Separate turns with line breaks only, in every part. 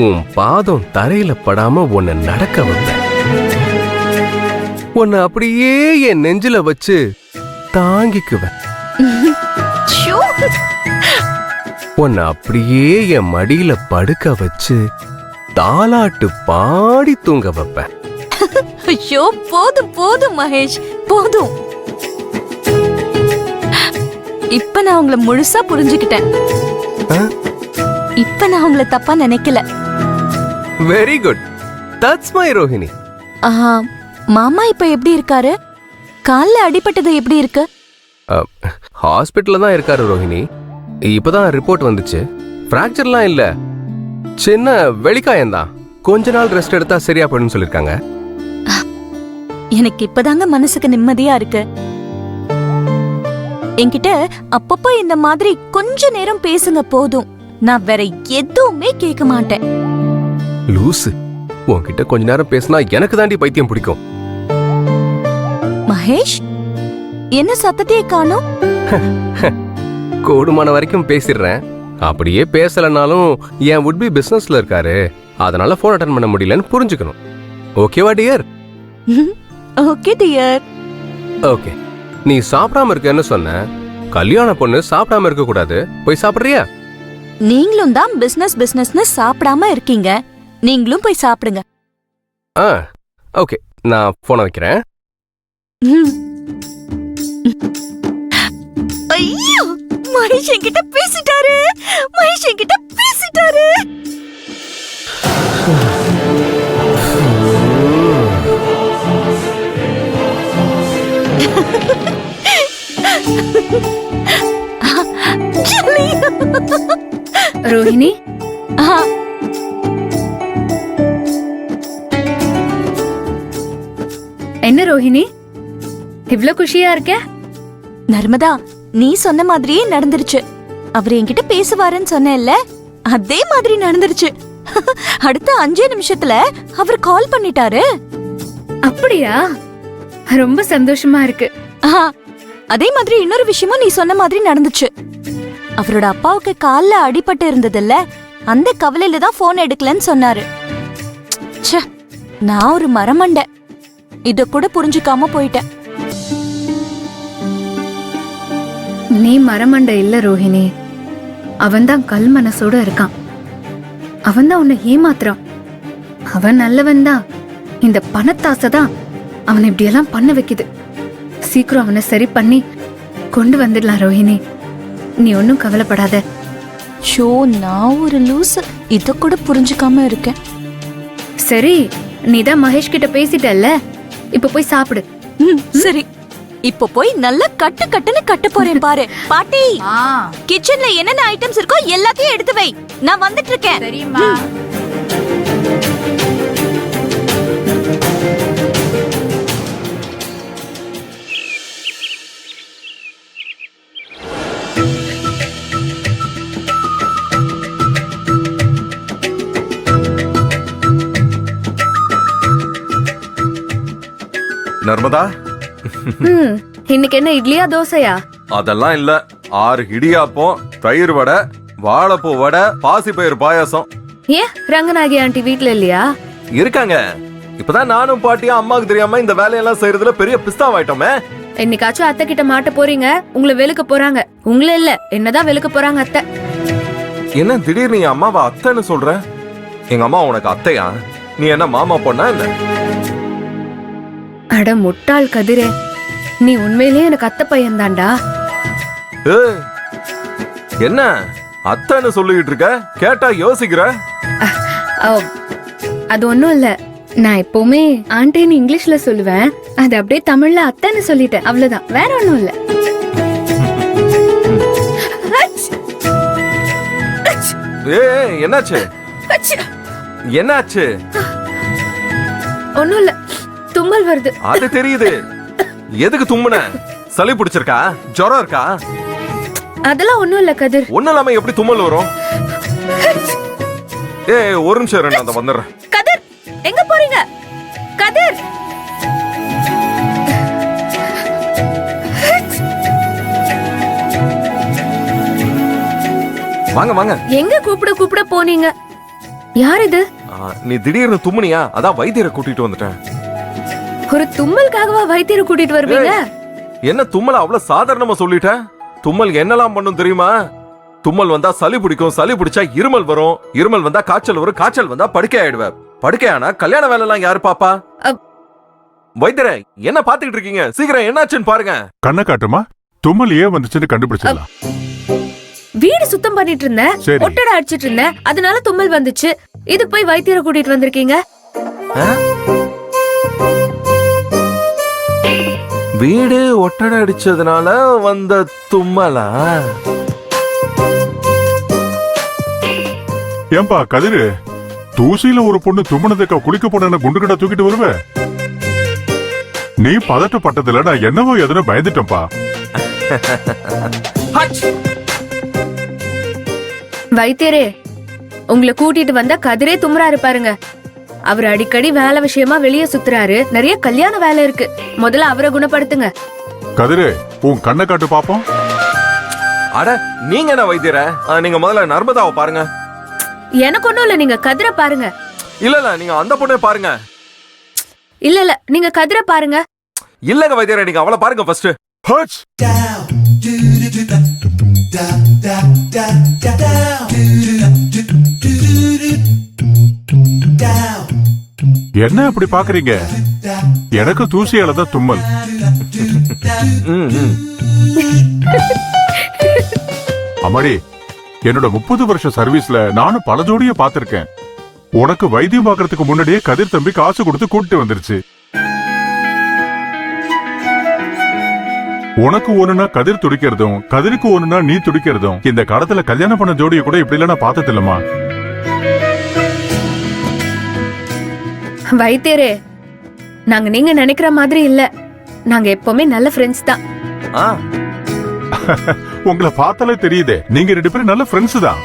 உன் பாதம் தரையில படாம உன்னை நடக்க வைப்பேன். உன்னை அப்படியே என் நெஞ்சில வச்சு தாங்கிக்குவேன். உன்னை அப்படியே என் மடியில படுக்க வச்சு தாலாட்டு பாடி தூங்க வைப்பேன்.
ஐயோ, போதும் போதும் மகேஷ், போதும். இப்ப நான் உங்களை முழுசா புரிஞ்சுக்கிட்டேன். இப்ப நான் உங்களை தப்பா நினைக்கல.
Very good, that's my Rohini.
மாமா இப்ப எப்படி இருக்காரு? கால்ல அடிபட்டது எப்படி இருக்கு?
ஹாஸ்பிட்டல்ல தான் இருக்காரு ரோஹிணி. இப்பதான் ரிப்போர்ட் வந்துச்சு. பிராக்சர்லாம் இல்ல, சின்ன வெளிக்காயம்தான். கொஞ்ச நாள் ரெஸ்ட் எடுத்தா சரியா போயிடும்னு சொல்லிருக்காங்க.
எனக்கு இப்பதாங்க மனசுக்கு நிம்மதியா இருக்கு. என்கிட்ட அப்பப்போ இந்த மாதிரி கொஞ்ச நேரம் பேசுங்க போதும். நான் வேற எதுவுமே கேட்க மாட்டேன்.
லூசு, உன்கிட்ட கொஞ்ச நேரம் பேசினா எனக்கு தாண்டி பைத்தியம் பிடிக்கும்.
மகேஷ், என்ன சத்தத்தையே காணோம்?
கூடுமான வரைக்கும் பேசிடுறேன். அப்படியே பேசலனாலும் என் வுட் பி பிசினஸ்ல இருக்காரு, அதனால போன் அட்டெண்ட் பண்ண முடியலன்னு புரிஞ்சுக்கணும். ஓகேவா டியர்?
Okay dear.
ஓகே, நீ சாப்பிடாம இருக்கேன்னு சொன்ன. கல்யாண பொண்ணு சாப்பிடாம இருக்க கூடாது. போய் சாப்பிடுறியா?
நீங்களும் தான் பிசினஸ் பிசினஸ்னு சாப்பிடாம இருக்கீங்க. நீங்களும் போய் சாப்பிடுங்க.
ஓகே, நான் போனை வைக்கிறேன்.
ஐயோ, மகேஷ் என்கிட்ட பேசிட்டாரு. மகேஷ் என்கிட்ட பேசிட்டாரு.
ரோஹிணி, என்ன ரோஹிணி இவ்ளோ குஷியா இருக்க?
நர்மதா, நீ சொன்ன மாதிரியே நடந்துருச்சு. அவர் என்கிட்ட பேசுவாருன்னு சொன்னேன்ல, அதே மாதிரி நடந்துருச்சு. அடுத்த 5 நிமிஷத்துல அவர் கால் பண்ணிட்டாரு.
அப்படியா? ரொம்ப சந்தோஷமா இருக்கு.
அதே மாதிரி இன்னொரு விஷயமும் நீ சொன்ன மாதிரி நடந்துச்சு. அவரோட அப்பாவுக்கு கால்ல அடிபட்டு இருந்ததுல்ல, அந்த கவலையில தான் போன் எடுக்கலன்னு சொன்னாரு. நான் ஒரு மரமண்டை, இத கூட புரிஞ்சுக்காம போயிட்டேன்.
நீ மரமண்டை இல்ல ரோஹிணி, அவன்தான் கல் மனசோட இருக்கான். அவன்தான் உன்னை ஏமாத்துறான். அவன் நல்லவன் தான். இந்த பணத்தாசை தான் அவனை இப்படியெல்லாம் பண்ண வைக்குது. சீக்கிரம் அவனை சரி பண்ணி கொண்டு வந்துடலாம் ரோஹிணி. நீ ஒன்னும் கவலைப்படாத.
ஷோ, நான் ஒரு லூசு, இத கூட புரிஞ்சுக்காம இருக்கேன்.
சரி, நீதான் மகேஷ் கிட்ட பேசிட்டல்ல, இப்ப போய் சாப்பிடு.
சரி, இப்ப போய் நல்லா கட்டு கட்டுன்னு கட்ட போறேன் பாரு. பாட்டி, கிச்சன்ல என்னென்ன ஐட்டம்ஸ் இருக்கோ எல்லாத்தையும் எடுத்து வை. நான் வந்துட்டு இருக்கேன்.
சரிம்மா.
நர்மதா,
இன்னைக்கு என்ன இட்லியா தோசையா?
அதெல்லாம் இல்ல. 6 இடியாப்பம், தயிர் வடை, வாழைப்பூ வடை, பாசிப்பயிறு பாயாசம்.
ஏன் ரங்கநாயகி ஆண்டி வீட்ல இல்லையா?
இருக்காங்க. இப்பதான் நானும் பாட்டியும் அம்மாவுக்கு தெரியாம இந்த வேலையெல்லாம் செய்யறதுல பெரிய பிஸ்தாவாயிட்டோமே.
என்னைக்காச்சும் அத்தை கிட்ட மாட்ட போறீங்க, உங்களை வெளுக்க போறாங்க. உங்களே இல்ல, என்னதான் வெளுக்க போறாங்க அத்தை.
என்ன திடீர்னு என் அம்மாவை அத்தைன்னு சொல்ற? எங்க அம்மா உனக்கு அத்தையா? நீ என்ன மாமா பொண்ணா இல்ல?
அட முட்டாள் கதிரே, நீ உண்மையிலேயே எனக்கு அத்தை பையன் தான்டா.
என்ன அத்தைன்னு சொல்லிட்டு இருக்க? கேட்டா யோசிக்கிற?
அது ஒண்ணும் இல்ல. நான் எப்பவுமே ஆண்டின்னு இங்கிலீஷ்ல சொல்லுவேன். அது அப்படியே தமிழ்ல அத்தைன்னு சொல்லிட்டேன், அவ்வளவுதான். வேற ஒண்ணும் இல்ல.
என்னாச்சு? என்னாச்சு?
ஒண்ணும் இல்ல, தும்மல் வருது.
அது தெரியுது. எதுக்கு தும்முன? சளி பிடிச்சிருக்கா? ஜுரம் இருக்கா?
அதெல்லாம் ஒண்ணும் இல்ல கதிர்.
ஒண்ணும் இல்லாம எப்படி தும்மல் வரும்? ஒரு நிமிஷம் இரு, நான் வந்துடுறேன்.
கதிர், எங்க போறீங்க? கதிர்,
வாங்க வாங்க.
எங்க கூப்பிட கூப்பிட போனீங்க? யார் இது?
நீ திடீர்னு தும்முனியா, அதான் வைத்தியரை கூட்டிட்டு வந்துட்டேன்.
ஒரு தும்மலுக்காகவா வைத்தியரை கூட்டிட்டு வருவீங்க?
என்ன தும்மல் அவ்வளவு சாதாரணமா சொல்லிட்ட? தும்மல் என்னெல்லாம் பண்ணும் தெரியுமா? தும்மல் வந்தா சளி பிடிக்கும், சளி பிடிச்சா இருமல் வரும், இருமல் வந்தா காய்ச்சல் வரும், காய்ச்சல் வந்தா படுக்கை ஆயிடுவ, படுக்கையானா கல்யாண வேலை எல்லாம் யாரு பாப்பா? வைத்தியரே, என்ன பாத்துக்கிட்டு இருக்கீங்க? சீக்கிரம் என்னாச்சுன்னு பாருங்க.
கண்ணை காட்டுமா, தும்மல் ஏன் வந்துச்சுன்னு கண்டுபிடிச்சிடலாம்.
வீடு சுத்தம் பண்ணிட்டு இருந்தேன்,
சரி.
ஒட்டடை அடிச்சிட்டு இருந்தேன், அதனால தும்மல் வந்துச்சு. இதுக்கு போய் வைத்தியரை கூட்டிட்டு வந்திருக்கீங்க.
வீடு ஒட்டடை அடிச்சதுனால வந்த தும்மலா?
ஏன்பா கதிரு, தூசியில ஒரு பொண்ணு தும்முனதுக்கு குளிக்க போன குண்டு கிட்ட தூக்கிட்டு வருவ? நீ பதட்டப்பட்டதுல நான் என்னவோ எதுனா பயந்துட்டேன்பா.
வைத்தியரே, உங்களை கூட்டிட்டு வந்தா கதிரே தும்முறாரு பாருங்க. அவர் அடிக்கடி வேலை விஷயமா வெளியே சுத்துறாரு, நிறைய கல்யாண வேலை இருக்கு. முதல்ல அவரை குணப்படுத்துங்க.
கதிரு, உன் கண்ணை காட்டு பாப்போம்.
அட நீங்க என்ன வைத்தியர? நீங்க முதல்ல நர்மதாவை பாருங்க.
எனக்கு ஒண்ணும் இல்ல, நீங்க கதிரை பாருங்க.
இல்ல நீங்க அந்த பொண்ணை பாருங்க.
இல்ல நீங்க கதிரை பாருங்க.
இல்லங்க வைத்தியர, நீங்க அவளை பாருங்க ஃபர்ஸ்ட்.
ஹட்ஸ். என்ன அப்படி பாக்குறீங்க? எனக்கு தூசியால தான் தும்மல். அம்மாடி, என்னோட 30 வருஷ சர்வீஸ்ல நானும் பல ஜோடிய பாத்திருக்கேன். உனக்கு வைத்தியம் பாக்குறதுக்கு முன்னாடியே கதிர் தம்பி காசு கொடுத்து கூட்டிட்டு வந்துருச்சு. உனக்கு ஒண்ணுனா கதிர் துடிக்கிறதும், கதிருக்கு ஒண்ணுனா நீ துடிக்கிறதும் இந்த காலத்துல கல்யாணம் பண்ண ஜோடியை கூட இப்படி எல்லாம் நான் பார்த்தது இல்லம்மா.
வைத்தியரே, நாங்க நீங்க நினைக்கிற மாதிரி இல்ல. நாங்க எப்பவுமே நல்ல ஃப்ரெண்ட்ஸ் தான்.
உங்களை பார்த்தாலே தெரியுதே, நீங்க 2 பேரும் நல்ல ஃப்ரெண்ட்ஸ் தான்.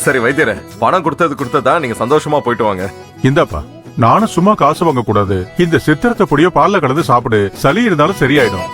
சரி வைத்தியர, பணம் கொடுத்ததா நீங்க சந்தோஷமா போயிட்டு வாங்க.
இந்தாப்பா, நானும் சும்மா காசு வாங்க கூடாது. இந்த சித்திரத்தை பொடியோ பால்ல கலந்து சாப்பிடு, சளி இருந்தாலும் சரியாயிடும்.